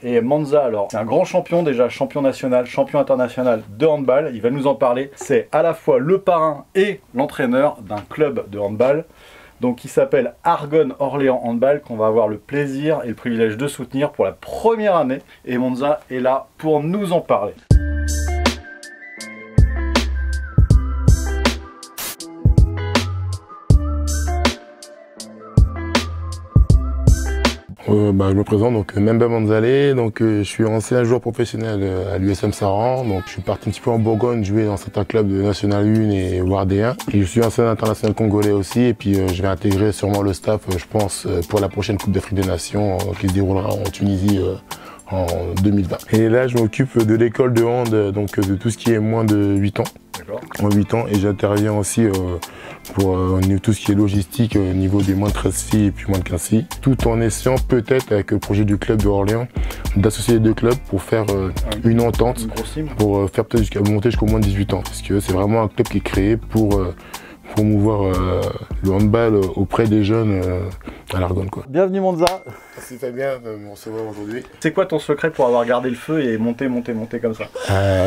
Et Monza, alors, c'est un grand champion déjà, champion national, champion international de handball. Il va nous en parler. C'est à la fois le parrain et l'entraîneur d'un club de handball. Donc, il s'appelle Argonne Orléans Handball, qu'on va avoir le plaisir et le privilège de soutenir pour la première année. Et Monza est là pour nous en parler. Je me présente, donc Memba Manzalé, je suis ancien joueur professionnel à l'USM Saran, donc je suis parti un petit peu en Bourgogne jouer dans certains clubs de National 1 et Voire D1. Et je suis ancien international congolais aussi, et puis je vais intégrer sûrement le staff, je pense, pour la prochaine Coupe d'Afrique des Nations qui se déroulera en Tunisie en 2020. Et là je m'occupe de l'école de hand, donc de tout ce qui est moins de 8 ans. En 8 ans, et j'interviens aussi pour tout ce qui est logistique au niveau des moins de 13 filles et puis moins de 15 filles, tout en essayant peut-être avec le projet du club de Orléans d'associer les deux clubs pour faire une entente, pour faire peut-être monter jusqu'au moins de 18 ans, parce que c'est vraiment un club qui est créé pour promouvoir le handball auprès des jeunes à l'Argonne. Bienvenue Monza. C'est fait bien de me recevoir aujourd'hui. C'est quoi ton secret pour avoir gardé le feu et monter comme ça?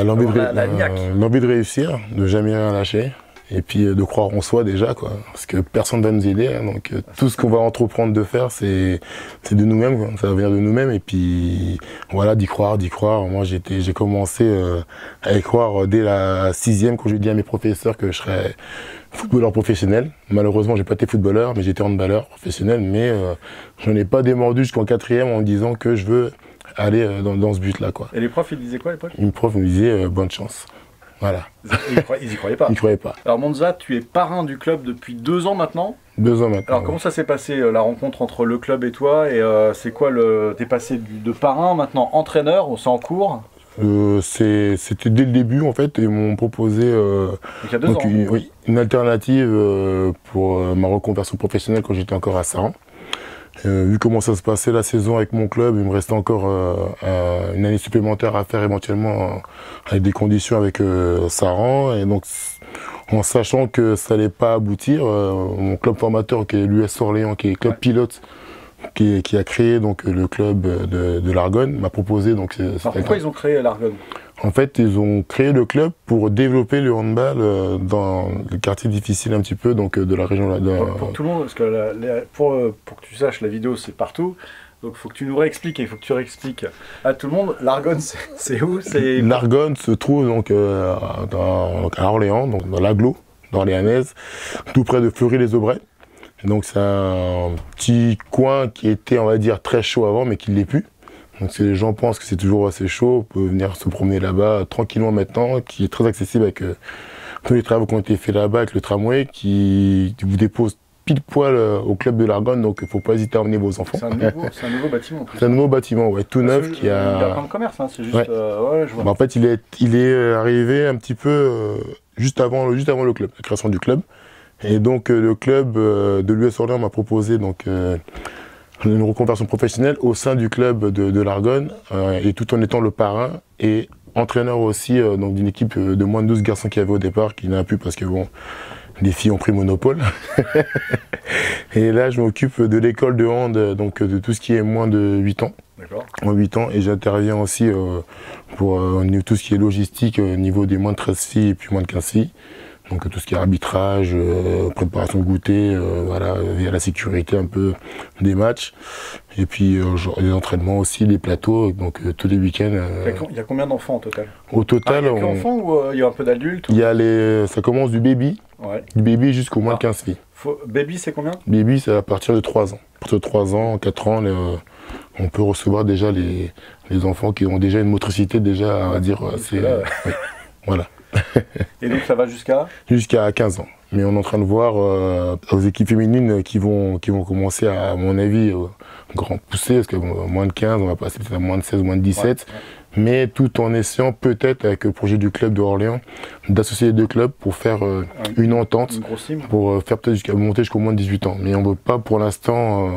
L'envie de réussir, de jamais rien lâcher. Et puis de croire en soi déjà, parce que personne ne va nous aider, donc tout ce qu'on va entreprendre de faire, c'est de nous-mêmes, ça va venir de nous-mêmes, et puis voilà, d'y croire. Moi j'ai commencé à y croire dès la 6e, quand j'ai dit à mes professeurs que je serais footballeur professionnel. Malheureusement j'ai pas été footballeur, mais j'étais handballeur professionnel, mais je n'en ai pas démordu jusqu'en 4e en me disant que je veux aller dans ce but-là. Et les profs ils disaient quoi à l'époque? Les profs me disaient bonne chance. Voilà. Ils y croyaient pas. Ils croyaient pas. Alors Monza, tu es parrain du club depuis 2 ans maintenant. 2 ans maintenant. Alors comment ça s'est passé la rencontre entre le club et toi? Et c'est quoi t'es passé de parrain maintenant entraîneur, c'est en cours? C'était dès le début en fait, ils m'ont proposé il y a 2 ans. Une alternative pour ma reconversion professionnelle quand j'étais encore à Saran. Vu comment ça se passait la saison avec mon club, il me restait encore une année supplémentaire à faire éventuellement avec des conditions avec Saran. Et donc, en sachant que ça n'allait pas aboutir, mon club formateur qui est l'US Orléans, qui est club pilote, qui a créé donc le club de l'Argonne, m'a proposé donc. Alors pourquoi ils ont créé l'Argonne? En fait, ils ont créé le club pour développer le handball dans le quartier difficile un petit peu de la région. Pour tout le monde, parce que pour que tu saches, la vidéo c'est partout. Donc il faut que tu nous réexpliques, et il faut que tu réexpliques à tout le monde. L'Argonne, c'est où? L'Argonne se trouve donc à Orléans, donc dans l'agglo d'Orléanaise, tout près de Fleury-les-Aubrais. Donc c'est un petit coin qui était, on va dire, très chaud avant, mais qui ne l'est plus. Donc les gens pensent que c'est toujours assez chaud, on peut venir se promener là-bas tranquillement maintenant, qui est très accessible avec tous les travaux qui ont été faits là-bas, avec le tramway qui vous dépose pile poil au club de l'Argonne, donc il ne faut pas hésiter à emmener vos enfants. C'est un nouveau bâtiment en plus. C'est un nouveau bâtiment, ouais, tout neuf qui a... Il y a plein de commerce, c'est juste... Ouais. Je vois. En fait, il est arrivé un petit peu juste avant le club, la création du club. Et donc le club de l'US Orléans m'a proposé donc une reconversion professionnelle au sein du club de l'Argonne, et tout en étant le parrain et entraîneur aussi donc d'une équipe de moins de 12 garçons qu'il y avait au départ, qui n'a plus parce que bon, les filles ont pris monopole. Et là je m'occupe de l'école de hand, donc de tout ce qui est moins de 8 ans. En 8 ans, et j'interviens aussi pour tout ce qui est logistique au niveau des moins de 13 filles et puis moins de 15 filles. Donc tout ce qui est arbitrage, préparation de goûter, voilà, via la sécurité un peu des matchs. Et puis les entraînements aussi, les plateaux, donc tous les week-ends. Il y a combien d'enfants au total? Au total, il y a qu'enfants ou il y a un peu d'adultes? Il y a ça commence du baby, jusqu'au moins de 15 filles. Baby c'est combien? Baby c'est à partir de 3 ans. À partir de 3 ans, 4 ans, on peut recevoir déjà les enfants qui ont déjà une motricité déjà, on va dire, voilà. Et donc ça va jusqu'à 15 ans. Mais on est en train de voir aux équipes féminines qui vont commencer à mon avis, grand pousser, parce que moins de 15, on va passer peut-être à moins de 16, moins de 17. Mais tout en essayant peut-être avec le projet du club de Orléans d'associer les deux clubs pour faire une entente, pour faire peut-être monter jusqu'au moins de 18 ans. Mais on ne veut pas pour l'instant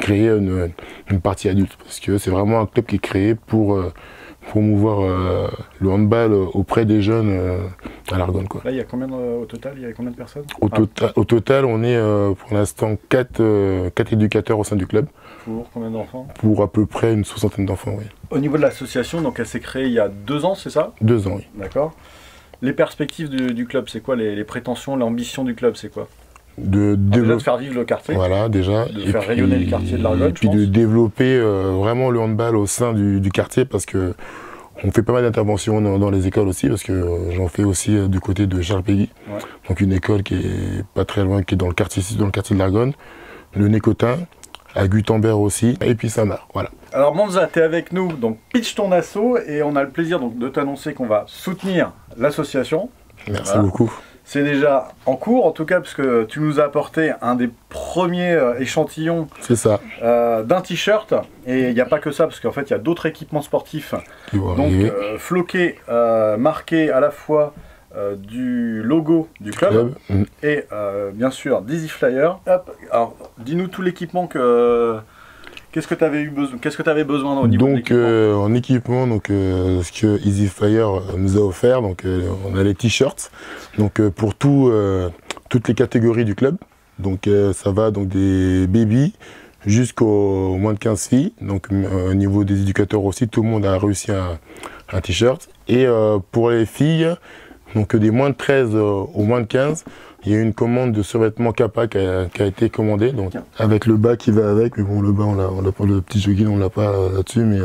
créer une partie adulte, parce que c'est vraiment un club qui est créé pour promouvoir le handball auprès des jeunes à l'Argonne. Là, il y a combien au total? Il y a combien de personnes? Au total, on est pour l'instant 4 éducateurs au sein du club. Pour combien d'enfants? Pour à peu près une soixantaine d'enfants, oui. Au niveau de l'association, donc elle s'est créée il y a 2 ans, c'est ça? 2 ans, oui. D'accord. Les perspectives du club, c'est quoi? Les prétentions, l'ambition du club, c'est quoi? De Déjà de faire vivre le quartier. Voilà, déjà. De faire rayonner le quartier de l'Argonne, et puis de développer vraiment le handball au sein du quartier, parce que on fait pas mal d'interventions dans les écoles aussi, parce que j'en fais aussi du côté de Charles Péguy. Ouais. Donc une école qui est pas très loin, qui est dans le quartier de l'Argonne. Le Nécotin, à Gutenberg aussi, et puis Saint-Marc, voilà. Alors Monza, tu es avec nous, donc pitch ton asso, et on a le plaisir donc, de t'annoncer qu'on va soutenir l'association. Merci beaucoup. C'est déjà en cours, en tout cas, parce que tu nous as apporté un des premiers échantillons d'un t-shirt. Et il n'y a pas que ça, parce qu'en fait, il y a d'autres équipements sportifs. Donc, floqués, marqués à la fois du logo du club et bien sûr d'Easy Flyer. Hop, alors, dis-nous tout l'équipement que... Qu'est-ce que tu avais besoin? Qu'est-ce que tu avais besoin au niveau de l'équipement? En équipement, ce que Easy Flyer nous a offert, on a les t-shirts, pour toutes les catégories du club. Donc ça va donc des baby jusqu'aux moins de 15 filles. Donc au niveau des éducateurs aussi, tout le monde a réussi un t-shirt. Et pour les filles, donc des moins de 13 aux moins de 15. Il y a une commande de survêtement Kappa qui a été commandée, donc avec le bas qui va avec, mais bon le bas on l'a pas, le petit jogging on l'a pas là-dessus, mais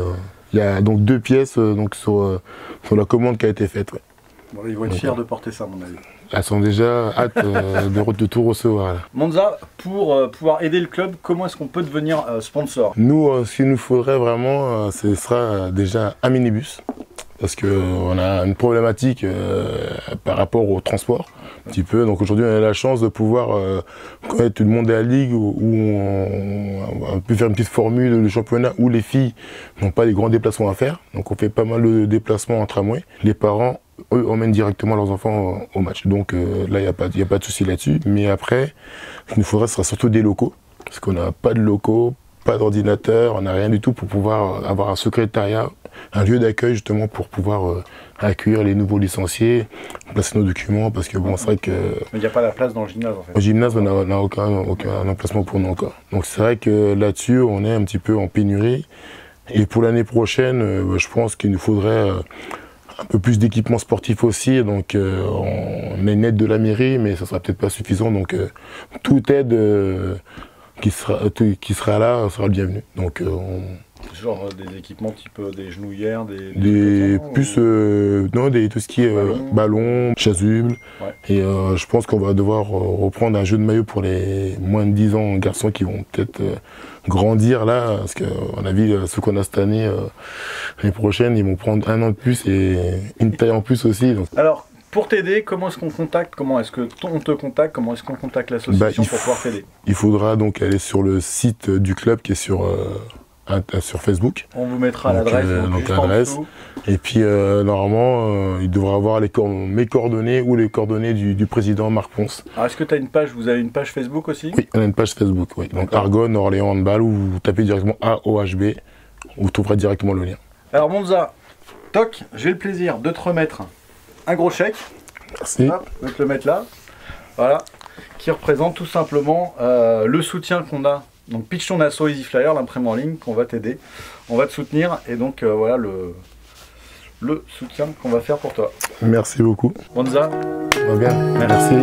il y a donc 2 pièces sur la commande qui a été faite. Ouais. Bon, ils vont être fiers de porter ça à mon avis. Elles sont déjà hâte de tout recevoir. Là. Monza, pour pouvoir aider le club, comment est-ce qu'on peut devenir sponsor? Nous, ce qu'il nous faudrait vraiment, ce sera déjà un minibus. Parce qu'on a une problématique par rapport au transport, un petit peu. Donc aujourd'hui, on a la chance de pouvoir connaître le monde de la ligue où on peut faire une petite formule de championnat où les filles n'ont pas des grands déplacements à faire. Donc on fait pas mal de déplacements en tramway. Les parents, eux, emmènent directement leurs enfants au match. Donc là, il n'y a pas de souci là-dessus. Mais après, ce qu'il nous faudrait, ce sera surtout des locaux. Parce qu'on n'a pas de locaux, pas d'ordinateur, on n'a rien du tout pour pouvoir avoir un secrétariat, un lieu d'accueil justement pour pouvoir accueillir les nouveaux licenciés, placer nos documents, parce que bon, c'est vrai que... Mais il n'y a pas la place dans le gymnase en fait. Au gymnase, on n'a aucun emplacement pour nous encore. Donc c'est vrai que là-dessus, on est un petit peu en pénurie. Et pour l'année prochaine, je pense qu'il nous faudrait un peu plus d'équipements sportifs aussi. Donc on a une aide de la mairie, mais ça ne sera peut-être pas suffisant. Donc toute aide qui sera là sera le bienvenu. Donc genre des équipements type des genouillères, tout ce qui est ballon, chasuble. Ouais. Et je pense qu'on va devoir reprendre un jeu de maillot pour les moins de 10 ans garçons qui vont peut-être grandir là, parce qu'à mon avis, ceux qu'on a cette année, l'année prochaine, ils vont prendre 1 an de plus et une taille en plus aussi. Donc. Alors, pour t'aider, comment est-ce qu'on contacte? Comment est-ce qu'on te contacte? Comment est-ce qu'on contacte l'association pour pouvoir t'aider? Il faudra donc aller sur le site du club qui est sur Facebook. On vous mettra l'adresse. Et puis normalement, il devra avoir mes coordonnées ou les coordonnées du président Marc Ponce. Alors est-ce que vous avez une page Facebook aussi? Oui, on a une page Facebook, oui. Donc Argonne, Orléans Handball, ou vous tapez directement AOHB, vous trouverez directement le lien. Alors Monza, toc, j'ai le plaisir de te remettre un gros chèque. Merci. Hop, je vais te le mettre là. Voilà. Qui représente tout simplement le soutien qu'on a. Donc pitch ton asso Easy Flyer, l'imprimant en ligne, qu'on va t'aider. On va te soutenir et donc voilà le soutien qu'on va faire pour toi. Merci beaucoup. Monza. Bien. Merci.